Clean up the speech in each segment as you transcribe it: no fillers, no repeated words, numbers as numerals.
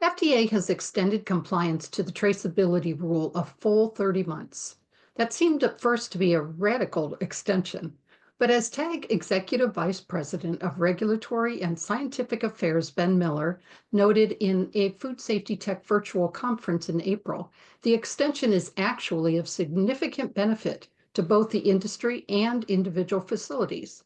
FDA has extended compliance to the traceability rule a full 30 months. That seemed at first to be a radical extension. But as TAG Executive Vice President of Regulatory and Scientific Affairs Ben Miller noted in a Food Safety Tech virtual conference in April, the extension is actually of significant benefit to both the industry and individual facilities.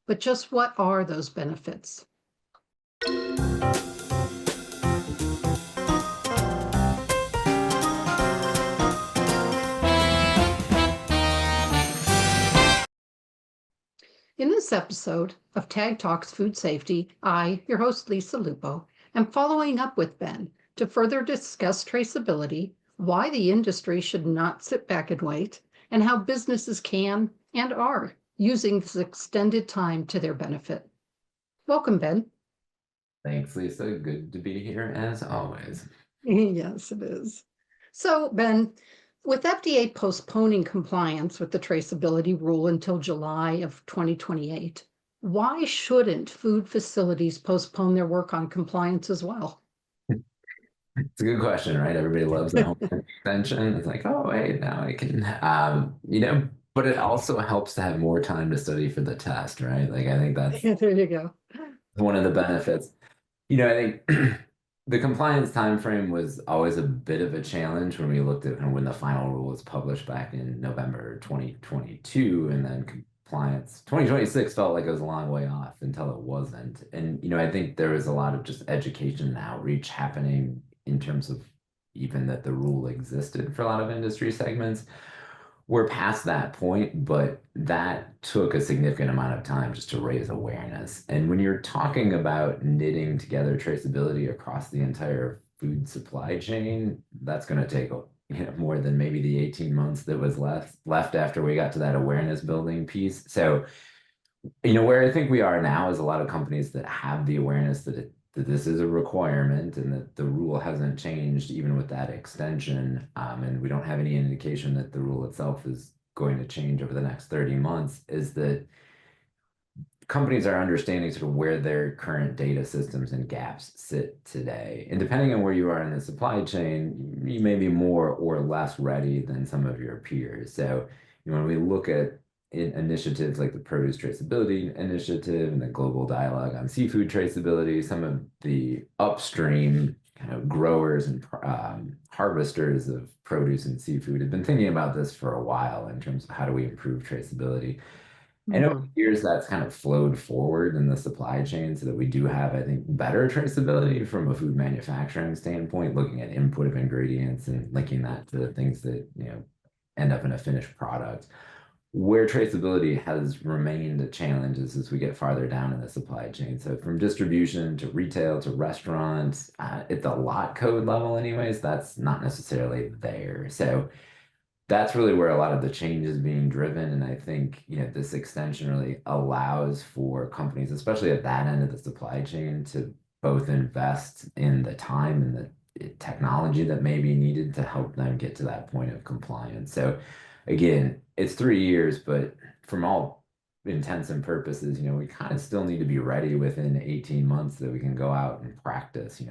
But just what are those benefits? In this episode of Tag Talks Food Safety, I, your host Lisa Lupo, am following up with Ben to further discuss traceability, why the industry should not sit back and wait, and how businesses can and are using this extended time to their benefit. Welcome, Ben. Thanks, Lisa. Good to be here as always. Yes, it is. So, Ben, with FDA postponing compliance with the traceability rule until July of 2028, why shouldn't food facilities postpone their work on compliance as well? It's a good question, right? Everybody loves a home extension. It's like, oh, wait, now I can, but it also helps to have more time to study for the test, right? Like, I think that's There you go. one of the benefits. I think the compliance timeframe was always a bit of a challenge when we looked at when the final rule was published back in November 2022, and then compliance 2026 felt like it was a long way off until it wasn't. And I think there was a lot of just education and outreach happening in terms of even that the rule existed for a lot of industry segments. We're past that point, but that took a significant amount of time just to raise awareness. And when you're talking about knitting together traceability across the entire food supply chain, that's going to take more than maybe the 18 months that was left after we got to that awareness building piece. So, where I think we are now is a lot of companies that have the awareness that this is a requirement and that the rule hasn't changed even with that extension. And we don't have any indication that the rule itself is going to change over the next 30 months, is that companies are understanding sort of where their current data systems and gaps sit today. And depending on where you are in the supply chain, you may be more or less ready than some of your peers. So when we look at initiatives like the Produce Traceability Initiative and the Global Dialogue on Seafood Traceability, some of the upstream kind of growers and harvesters of produce and seafood have been thinking about this for a while in terms of how do we improve traceability. And over the years, that's kind of flowed forward in the supply chain so that we do have, I think, better traceability from a food manufacturing standpoint, looking at input of ingredients and linking that to the things that, end up in a finished product. Where traceability has remained a challenge is as we get farther down in the supply chain. So from distribution to retail to restaurants, at the lot code level anyways, that's not necessarily there. So that's really where a lot of the change is being driven. And I think, this extension really allows for companies, especially at that end of the supply chain, to both invest in the time and the technology that may be needed to help them get to that point of compliance. So again, it's 3 years, but from all intents and purposes, we kind of still need to be ready within 18 months that we can go out and practice,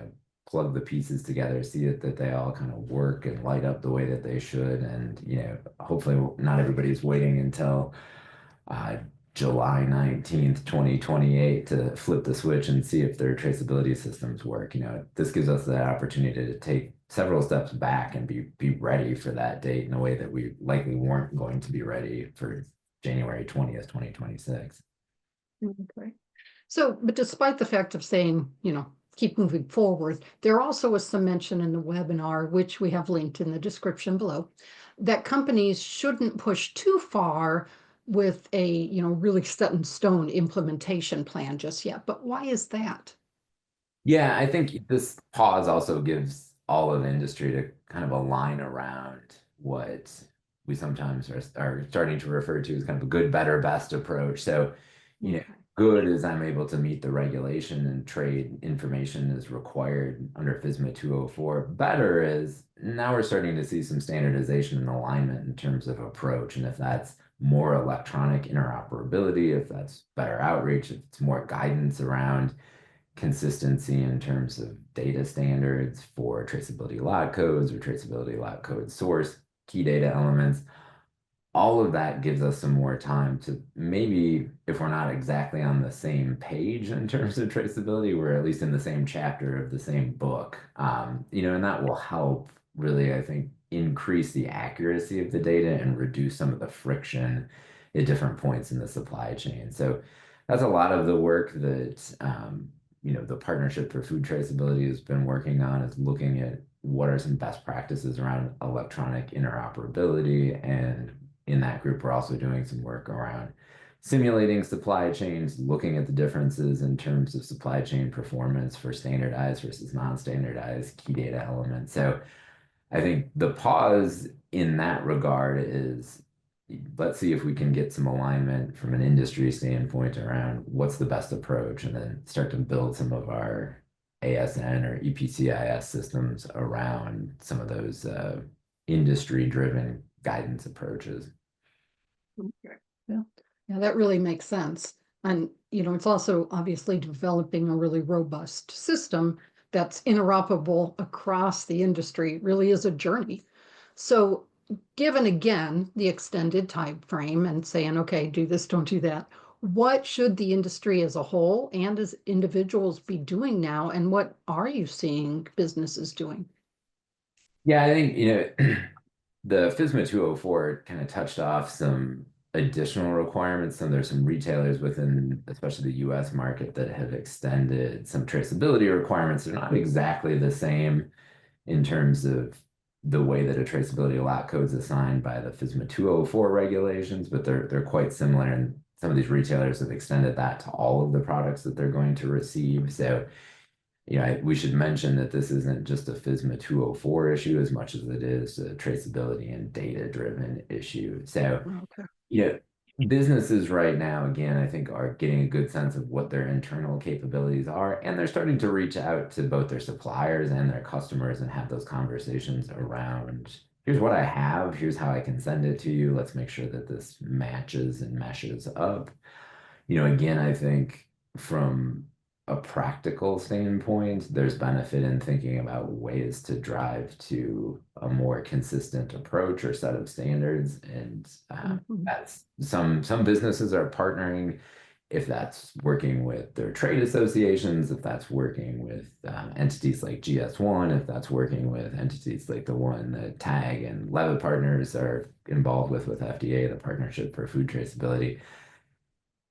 plug the pieces together, see that they all kind of work and light up the way that they should. And, hopefully not everybody's waiting until July 19th, 2028 to flip the switch and see if their traceability systems work. This gives us that opportunity to take several steps back and be ready for that date in a way that we likely weren't going to be ready for January 20th, 2026. Okay. So, but despite the fact of saying, keep moving forward, there also was some mention in the webinar, which we have linked in the description below, that companies shouldn't push too far with a, really set in stone implementation plan just yet. But why is that? Yeah, I think this pause also gives all of the industry to kind of align around what we sometimes are starting to refer to as kind of a good, better, best approach. So, good is I'm able to meet the regulation and trade information is required under FSMA 204. Better is now we're starting to see some standardization and alignment in terms of approach. And if that's more electronic interoperability, if that's better outreach, if it's more guidance around consistency in terms of data standards for traceability lot codes or traceability lot code source, key data elements. All of that gives us some more time to maybe, if we're not exactly on the same page in terms of traceability, we're at least in the same chapter of the same book. And that will help really, I think, increase the accuracy of the data and reduce some of the friction at different points in the supply chain. So that's a lot of the work that the Partnership for Food Traceability has been working on, is looking at what are some best practices around electronic interoperability. And in that group, we're also doing some work around simulating supply chains, looking at the differences in terms of supply chain performance for standardized versus non-standardized key data elements. So I think the pause in that regard is, let's see if we can get some alignment from an industry standpoint around what's the best approach, and then start to build some of our ASN or EPCIS systems around some of those industry-driven guidance approaches. Okay. Yeah. Yeah, that really makes sense. And, it's also obviously developing a really robust system that's interoperable across the industry really is a journey. So, given again the extended time frame and saying, okay, do this, don't do that, what should the industry as a whole and as individuals be doing now? And what are you seeing businesses doing? Yeah, I think, the FSMA 204 kind of touched off some additional requirements. And there's some retailers within, especially the US market, that have extended some traceability requirements. They're not exactly the same in terms of the way that a traceability lot code is assigned by the FSMA 204 regulations, but they're quite similar. And some of these retailers have extended that to all of the products that they're going to receive. So we should mention that this isn't just a FSMA 204 issue as much as it is a traceability and data-driven issue. So, Okay. you know, businesses right now, again, I think are getting a good sense of what their internal capabilities are, and they're starting to reach out to both their suppliers and their customers and have those conversations around, here's what I have, here's how I can send it to you. Let's make sure that this matches and meshes up. Again, I think from a practical standpoint, there's benefit in thinking about ways to drive to a more consistent approach or set of standards. And Mhm. that's some businesses are partnering, if that's working with their trade associations, if that's working with entities like GS1, if that's working with entities like the one that TAG and Levitt Partners are involved with FDA, the Partnership for Food Traceability.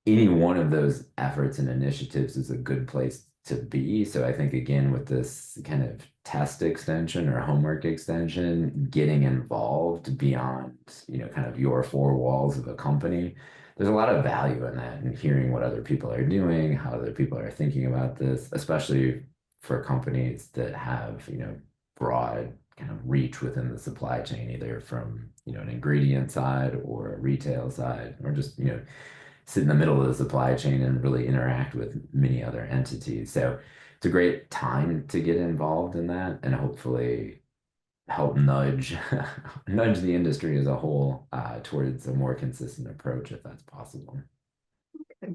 Any one of those efforts and initiatives is a good place to be. So I think, again, with this kind of test extension or homework extension, getting involved beyond, kind of your four walls of a company, there's a lot of value in that, and hearing what other people are doing, how other people are thinking about this, especially for companies that have, broad kind of reach within the supply chain, either from, an ingredient side or a retail side, or just, sit in the middle of the supply chain and really interact with many other entities. So it's a great time to get involved in that, and hopefully help nudge nudge the industry as a whole towards a more consistent approach, if that's possible. Okay.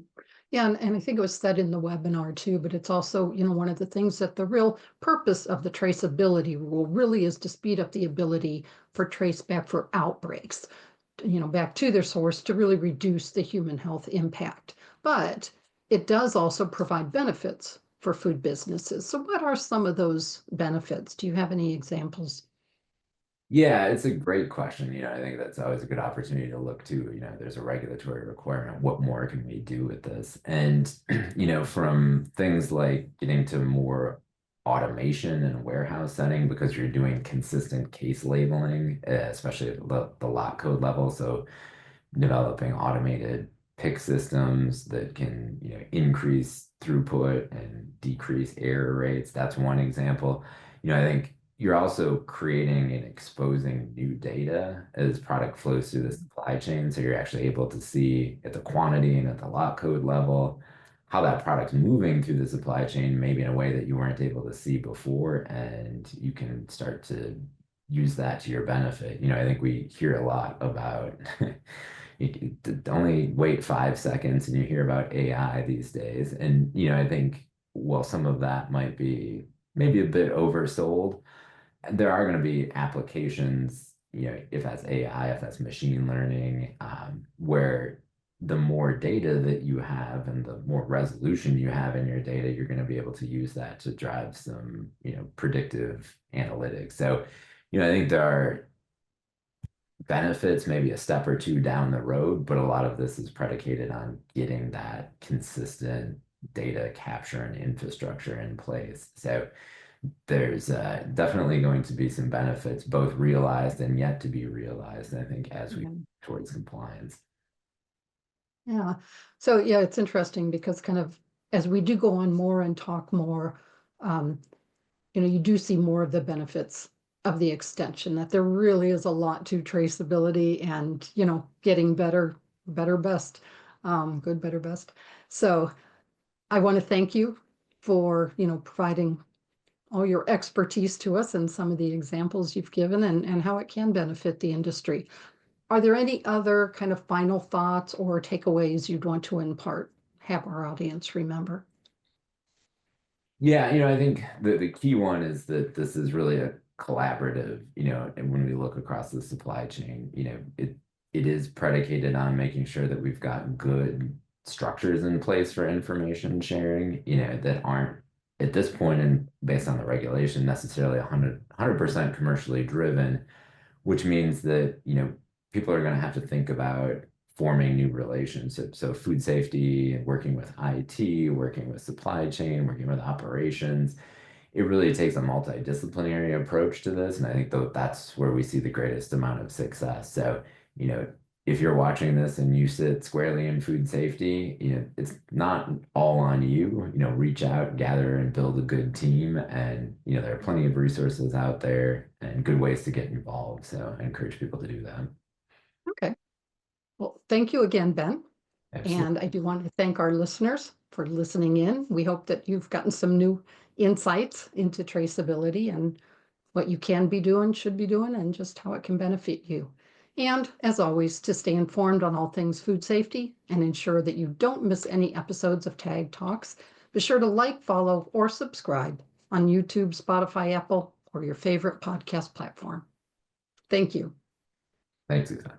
Yeah, and I think it was said in the webinar too, but it's also, one of the things that the real purpose of the traceability rule really is to speed up the ability for traceback for outbreaks, back to their source to really reduce the human health impact. But it does also provide benefits for food businesses. So what are some of those benefits? Do you have any examples? Yeah, it's a great question. I think that's always a good opportunity to look to, there's a regulatory requirement. What more can we do with this? And, from things like getting to more automation and warehouse setting, because you're doing consistent case labeling, especially at the lot code level. So developing automated pick systems that can, increase throughput and decrease error rates. That's one example. I think you're also creating and exposing new data as product flows through the supply chain. So you're actually able to see at the quantity and at the lot code level how that product's moving through the supply chain, maybe in a way that you weren't able to see before. And you can start to use that to your benefit. I think we hear a lot about only wait 5 seconds and you hear about AI these days. And, I think while some of that might be maybe a bit oversold, there are going to be applications, if that's AI, if that's machine learning, where the more data that you have and the more resolution you have in your data, you're going to be able to use that to drive some, predictive analytics. So, I think there are benefits maybe a step or two down the road, but a lot of this is predicated on getting that consistent data capture and infrastructure in place. So there's definitely going to be some benefits, both realized and yet to be realized, I think, as we Yeah. towards compliance. Yeah. So yeah, it's interesting because kind of as we do go on more and talk more, um, you do see more of the benefits of the extension, that there really is a lot to traceability and, getting better, better, best, good, better, best. So I want to thank you for, providing all your expertise to us and some of the examples you've given and how it can benefit the industry. Are there any other kind of final thoughts or takeaways you'd want to impart, have our audience remember? Yeah, I think the key one is that this is really a collaborative, and when we look across the supply chain, it is predicated on making sure that we've got good structures in place for information sharing, that aren't at this point and based on the regulation necessarily 100% commercially driven, which means that, people are going to have to think about forming new relationships. So food safety, working with IT, working with supply chain, working with operations. It really takes a multidisciplinary approach to this. And I think that's where we see the greatest amount of success. So, you know, if you're watching this and you sit squarely in food safety, it's not all on you. Reach out, gather, and build a good team. And, there are plenty of resources out there and good ways to get involved. So I encourage people to do that. Okay. Well, thank you again, Ben. Absolutely. And I do want to thank our listeners for listening in. We hope that you've gotten some new insights into traceability and what you can be doing, should be doing, and just how it can benefit you. And as always, to stay informed on all things food safety and ensure that you don't miss any episodes of Tag Talks, be sure to like, follow, or subscribe on YouTube, Spotify, Apple, or your favorite podcast platform. Thank you. Thanks, Susan.